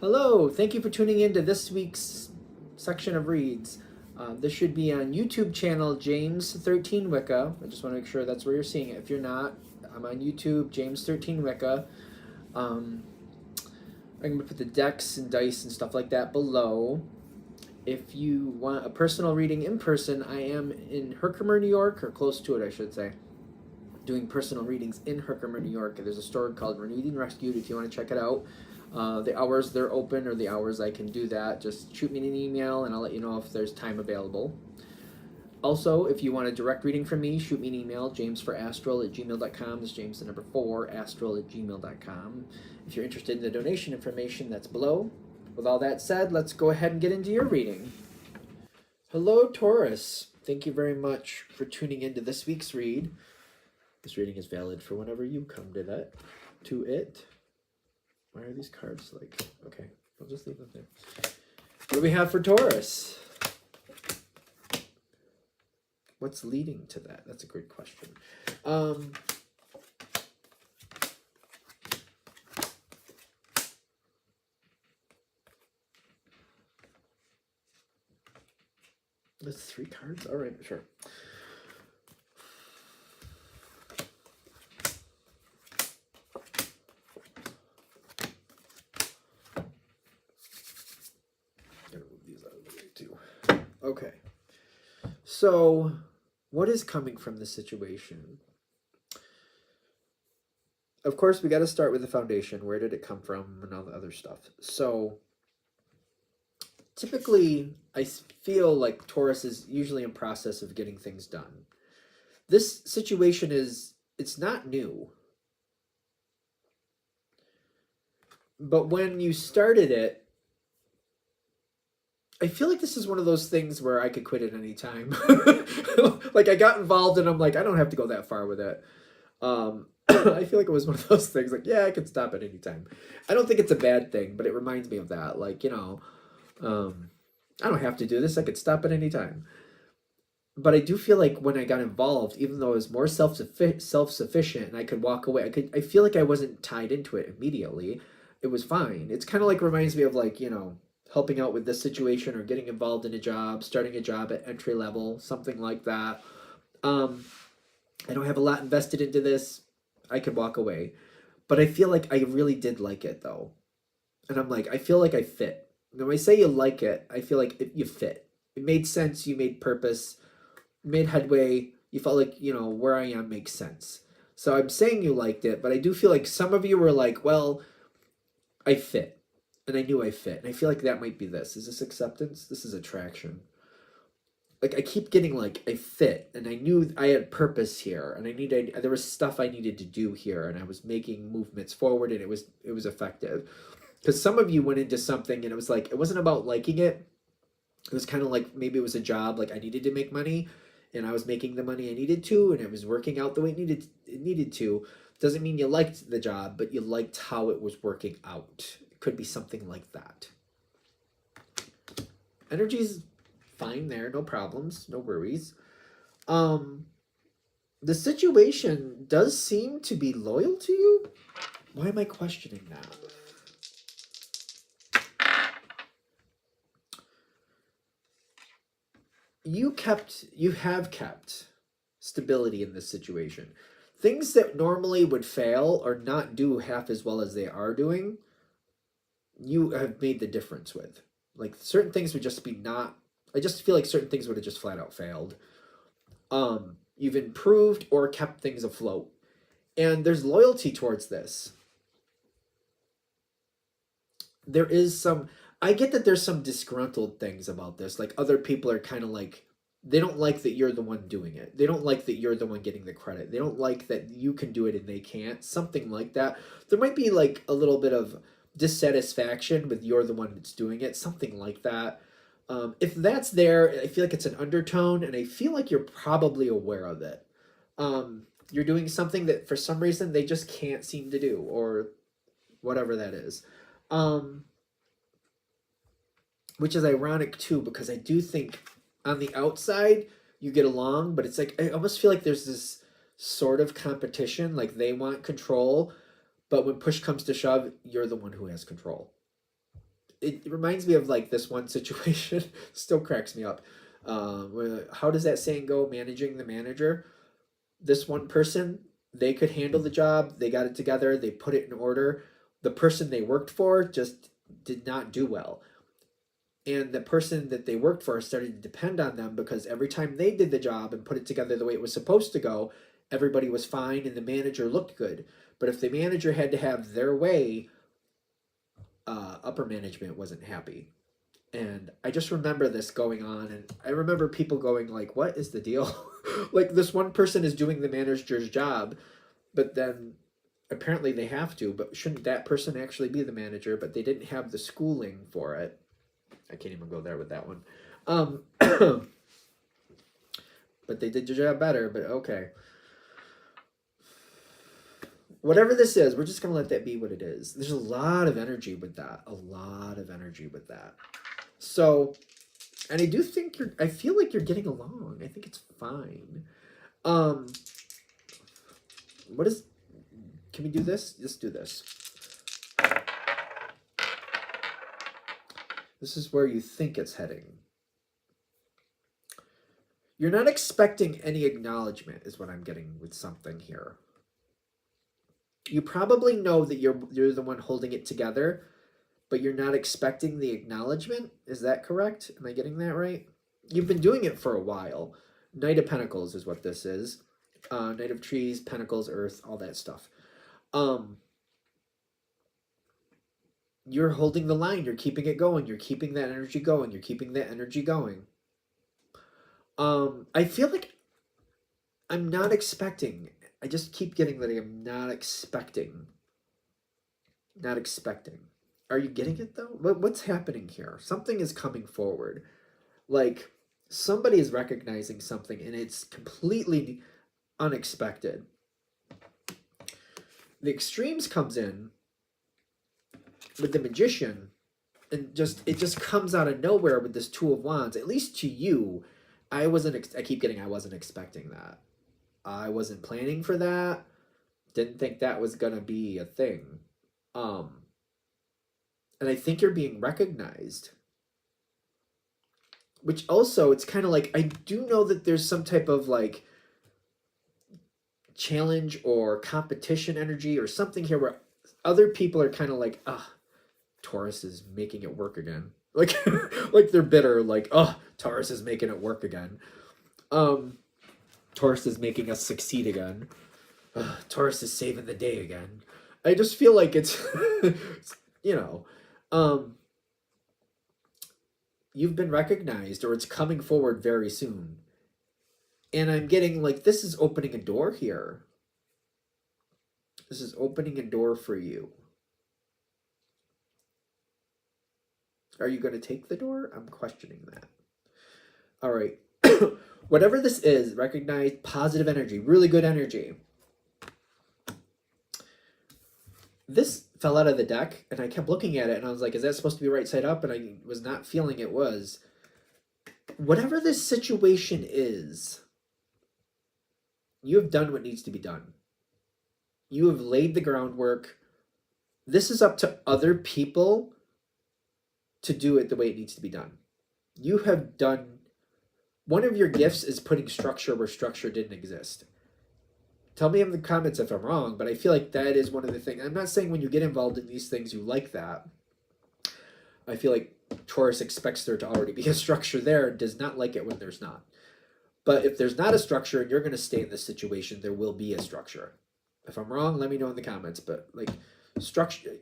Hello, thank you for tuning in to this week's section of reads. This should be on YouTube channel James 13 Wicca. I just want to make sure that's where you're seeing it. If you're not, I'm on YouTube, James 13 Wicca. I'm going to put the decks and dice and stuff like that below. If you want a personal reading in person, I am in Herkimer, New York, or close to it, I should say, doing personal readings in Herkimer, New York. There's a store called Renewed and Rescued if you want to check it out. The hours they're open or the hours I can do that, just shoot me an email and I'll let you know if there's time available. Also, if you want a direct reading from me, shoot me an email, jamesforastral@gmail.com. That's James the number 4, astral@gmail.com. If you're interested in the donation information, that's below. With all that said, let's go ahead and get into your reading. Hello, Taurus. Thank you very much for tuning into this week's read. This reading is valid for whenever you come to it. Why are these cards like... Okay, I'll just leave them there. What do we have for Taurus? What's leading to that? That's a great question. That's 3 cards? All right, sure. Okay, so what is coming from this situation? Of course, we got to start with the foundation. Where did it come from and all the other stuff? So typically, I feel like Taurus is usually in process of getting things done. This situation it's not new. But when you started it, I feel like this is one of those things where I could quit at any time. Like I got involved and I'm like, I don't have to go that far with it. I feel like it was one of those things like, yeah, I could stop at any time. I don't think it's a bad thing, but it reminds me of that. Like, I don't have to do this. I could stop at any time. But I do feel like when I got involved, even though I was more self-sufficient and I could walk away, I feel like I wasn't tied into it immediately. It was fine. It's kind of like reminds me of like, helping out with this situation or getting involved in a job, starting a job at entry level, something like that. I don't have a lot invested into this. I could walk away. But I feel like I really did like it though. And I'm like, I feel like I fit. When I say you like it, I feel like you fit. It made sense. You made purpose. You made headway. You felt like, where I am makes sense. So I'm saying you liked it, but I do feel like some of you were like, well, I fit. And I knew I fit. And I feel like that might be this. Is this acceptance? This is attraction. Like I keep getting like I fit and I knew I had purpose here and there was stuff I needed to do here and I was making movements forward and it was effective. Because some of you went into something and it was like it wasn't about liking it. It was kind of like maybe it was a job, like I needed to make money and I was making the money I needed to and it was working out the way it needed to. Doesn't mean you liked the job, but you liked how it was working out. Could be something like that. Energy's fine there, no problems, no worries. The situation does seem to be loyal to you. Why am I questioning that? You have kept stability in this situation. Things that normally would fail or not do half as well as they are doing, you have made the difference with. Like certain things would just be not, I just feel like certain things would have just flat out failed. You've improved or kept things afloat. And there's loyalty towards this. There is I get that there's some disgruntled things about this. Like other people are kind of like, they don't like that you're the one doing it. They don't like that you're the one getting the credit. They don't like that you can do it and they can't. Something like that. There might be like a little bit of dissatisfaction with you're the one that's doing it, something like that. If that's there, I feel like it's an undertone and I feel like you're probably aware of it. You're doing something that for some reason they just can't seem to do or whatever that is. Which is ironic too, because I do think on the outside you get along, but it's like I almost feel like there's this sort of competition, like they want control, but when push comes to shove, you're the one who has control. it reminds me of like this one situation. Still cracks me up. How does that saying go? Managing the manager. This one person, they could handle the job. They got it together. They put it in order. The person they worked for just did not do well. And the person that they worked for started to depend on them because every time they did the job and put it together the way it was supposed to go, everybody was fine and the manager looked good. But if the manager had to have their way, upper management wasn't happy. And I just remember this going on, and I remember people going like, what is the deal? Like, this one person is doing the manager's job, but then apparently they have to, but shouldn't that person actually be the manager? But they didn't have the schooling for it. I can't even go there with that one. But they did your job better, but okay. Whatever this is, we're just going to let that be what it is. There's a lot of energy with that. A lot of energy with that. So, and I do think I feel like you're getting along. I think it's fine. Can we do this? Let's do this. This is where you think it's heading. You're not expecting any acknowledgement is what I'm getting with something here. You probably know that you're the one holding it together, but you're not expecting the acknowledgement. Is that correct? Am I getting that right? You've been doing it for a while. Knight of Pentacles is what this is. Knight of Trees, Pentacles, Earth, all that stuff. You're holding the line. You're keeping it going. You're keeping that energy going. You're keeping that energy going. I feel like I'm not expecting. I just keep getting that I'm not expecting. Not expecting. Are you getting it though? What's happening here? Something is coming forward. Like somebody is recognizing something and it's completely unexpected. The extremes comes in with the Magician and it just comes out of nowhere with this Two of Wands. At least to you, I wasn't expecting that. I wasn't planning for that. Didn't think that was going to be a thing. And I think you're being recognized. Which also, it's kind of like, I do know that there's some type of like challenge or competition energy or something here where other people are kind of like, Taurus is making it work again. Like, like they're bitter, like, Taurus is making it work again. Taurus is making us succeed again. Taurus is saving the day again. I just feel like it's, you know, you've been recognized or it's coming forward very soon. And I'm getting like, this is opening a door here. This is opening a door for you. Are you going to take the door? I'm questioning that. All right. Whatever this is, recognize positive energy, really good energy. This fell out of the deck, and I kept looking at it, and I was like, is that supposed to be right side up? And I was not feeling it was. Whatever this situation is, you have done what needs to be done. You have laid the groundwork. This is up to other people to do it the way it needs to be done. You have done. One of your gifts is putting structure where structure didn't exist. Tell me in the comments if I'm wrong, but I feel like that is one of the things. I'm not saying when you get involved in these things, you like that. I feel like Taurus expects there to already be a structure there and does not like it when there's not. But if there's not a structure and you're going to stay in this situation, there will be a structure. If I'm wrong, let me know in the comments. But like structure,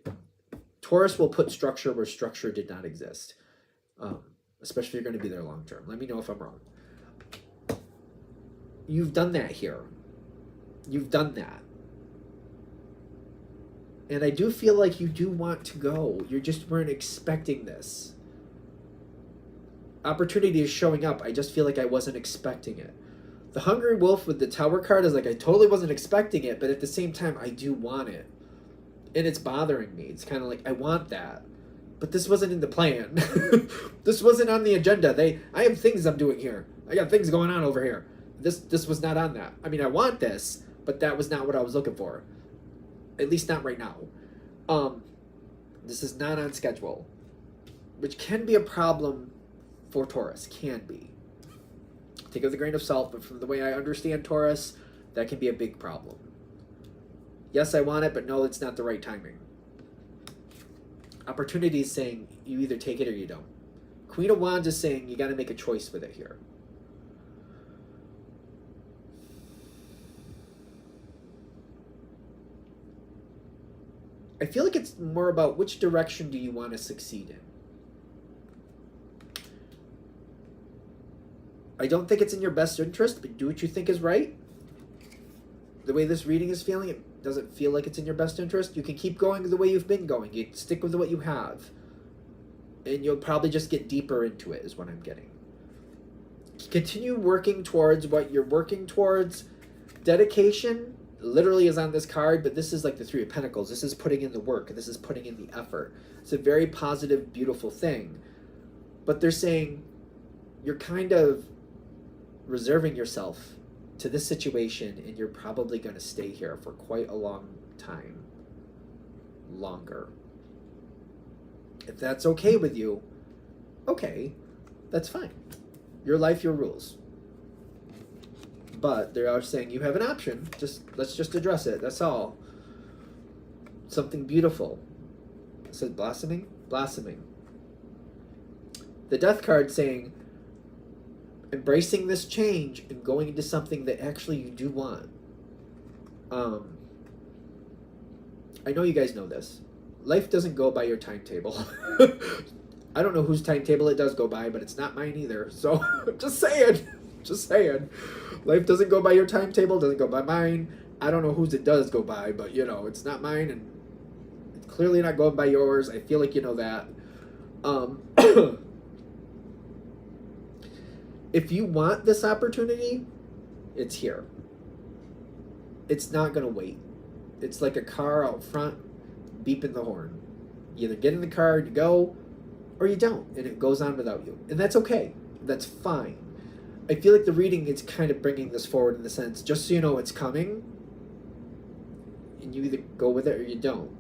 Taurus will put structure where structure did not exist. Especially if you're going to be there long term. Let me know if I'm wrong. You've done that here. You've done that. And I do feel like you do want to go. You just weren't expecting this. Opportunity is showing up. I just feel like I wasn't expecting it. The Hungry Wolf with the Tower card is like, I totally wasn't expecting it, but at the same time, I do want it. And it's bothering me. It's kind of like, I want that. But this wasn't in the plan. This wasn't on the agenda. I have things I'm doing here. I got things going on over here. This was not on that. I mean, I want this, but that was not what I was looking for. At least not right now. This is not on schedule. which can be a problem for Taurus, can be. Take it with a grain of salt, but from the way I understand Taurus, that can be a big problem. Yes, I want it, but no, it's not the right timing. Opportunity is saying you either take it or you don't. Queen of Wands is saying you got to make a choice with it here. I feel like it's more about which direction do you want to succeed in. I don't think it's in your best interest, but do what you think is right. The way this reading is feeling, it doesn't feel like it's in your best interest. You can keep going the way you've been going. You stick with what you have. And you'll probably just get deeper into it, is what I'm getting. Continue working towards what you're working towards. Dedication literally is on this card, but this is like the Three of Pentacles. This is putting in the work. This is putting in the effort. It's a very positive, beautiful thing. But they're saying you're kind of reserving yourself to this situation, and you're probably going to stay here for quite a long time. Longer. If that's okay with you, okay, that's fine. Your life, your rules. But they are saying you have an option. Let's just address it. That's all. Something beautiful. It says blossoming? Blossoming. The Death card saying embracing this change and going into something that actually you do want. I know you guys know this. Life doesn't go by your timetable. I don't know whose timetable it does go by, but it's not mine either. So, just saying. Just saying. Life doesn't go by your timetable, doesn't go by mine. I don't know whose it does go by, but, you know, it's not mine, and it's clearly not going by yours. I feel like you know that. If you want this opportunity, it's here. It's not going to wait. It's like a car out front beeping the horn. You either get in the car, you go, or you don't, and it goes on without you. And that's okay. That's fine. I feel like the reading is kind of bringing this forward in the sense, just so you know it's coming, and you either go with it or you don't.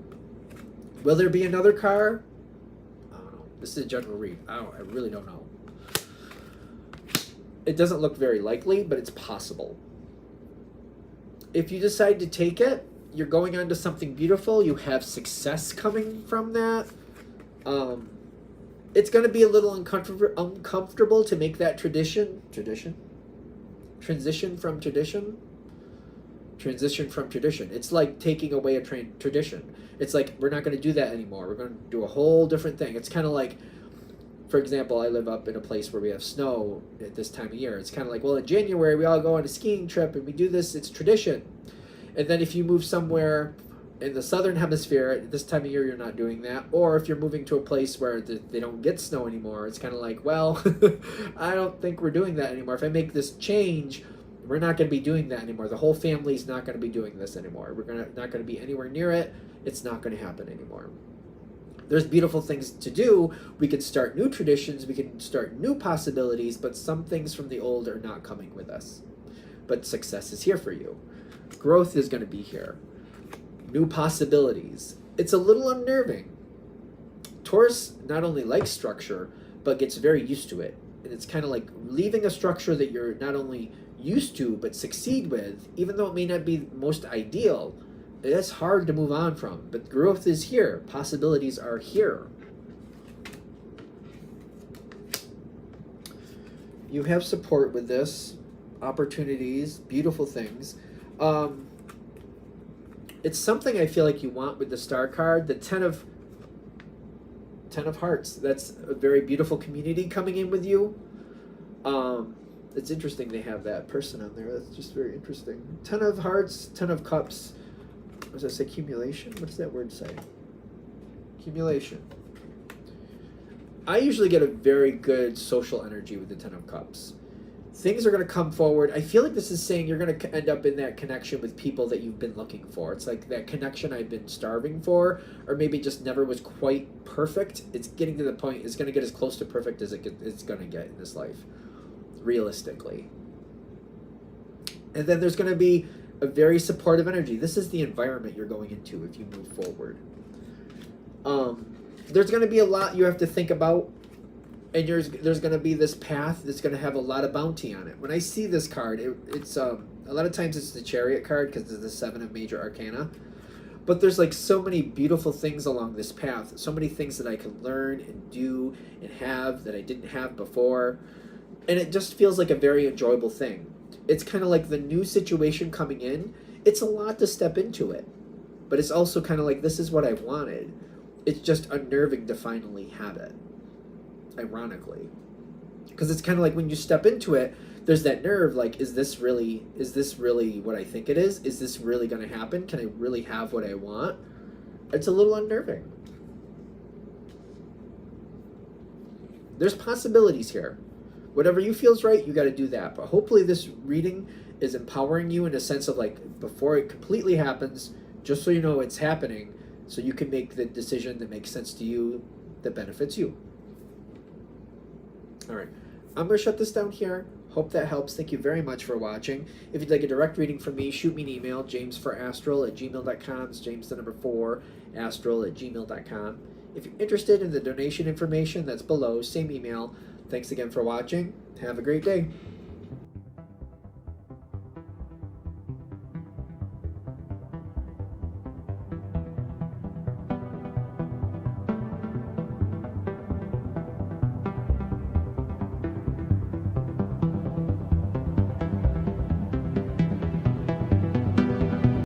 Will there be another car? I don't know. This is a general read. I really don't know. It doesn't look very likely, but it's possible. If you decide to take it, you're going on to something beautiful. You have success coming from that. It's going to be a little uncomfortable to make that transition from tradition. It's like taking away a tradition. It's like, we're not going to do that anymore. We're going to do a whole different thing. It's kind of like, for example, I live up in a place where we have snow at this time of year. It's kind of like, well, in January, we all go on a skiing trip and we do this. It's tradition. And then if you move somewhere in the southern hemisphere, at this time of year, you're not doing that. Or if you're moving to a place where they don't get snow anymore, it's kind of like, well, I don't think we're doing that anymore. If I make this change, we're not going to be doing that anymore. The whole family's not going to be doing this anymore. We're not going to be anywhere near it. It's not going to happen anymore. There's beautiful things to do. We can start new traditions. We can start new possibilities, but some things from the old are not coming with us. But success is here for you. Growth is going to be here. New possibilities. It's a little unnerving. Taurus not only likes structure, but gets very used to it. And it's kind of like leaving a structure that you're not only used to, but succeed with, even though it may not be most ideal. It's hard to move on from. But growth is here. Possibilities are here. You have support with this. Opportunities. Beautiful things. It's something I feel like you want with the Star card. The Ten of Hearts. That's a very beautiful community coming in with you. It's interesting they have that person on there. That's just very interesting. 10 of Hearts, 10 of Cups. What does that say? Accumulation? What does that word say? Accumulation. I usually get a very good social energy with the 10 of Cups. Things are going to come forward. I feel like this is saying you're going to end up in that connection with people that you've been looking for. It's like that connection I've been starving for, or maybe just never was quite perfect. It's getting to the point, it's going to get as close to perfect as it's going to get in this life, realistically. And then there's going to be a very supportive energy. This is the environment you're going into if you move forward. there's going to be a lot you have to think about, and there's going to be this path that's going to have a lot of bounty on it. When I see this card, it's a lot of times it's the Chariot card because it's the 7 of Major Arcana. But there's like so many beautiful things along this path, so many things that I can learn and do and have that I didn't have before. And it just feels like a very enjoyable thing. It's kind of like the new situation coming in. It's a lot to step into it. But it's also kind of like, this is what I wanted. It's just unnerving to finally have it. Ironically. Because it's kind of like when you step into it, there's that nerve, like, is this really what I think it is? Is this really going to happen? Can I really have what I want? It's a little unnerving. There's possibilities here. Whatever you feels right, you got to do that. But hopefully this reading is empowering you in a sense of like, before it completely happens, just so you know it's happening, so you can make the decision that makes sense to you, that benefits you. All right, I'm going to shut this down here. Hope that helps. Thank you very much for watching. If you'd like a direct reading from me, shoot me an email, jamesforastral@gmail.com. It's James the number 4, astral@gmail.com. If you're interested in the donation information, that's below, same email. Thanks again for watching. Have a great day.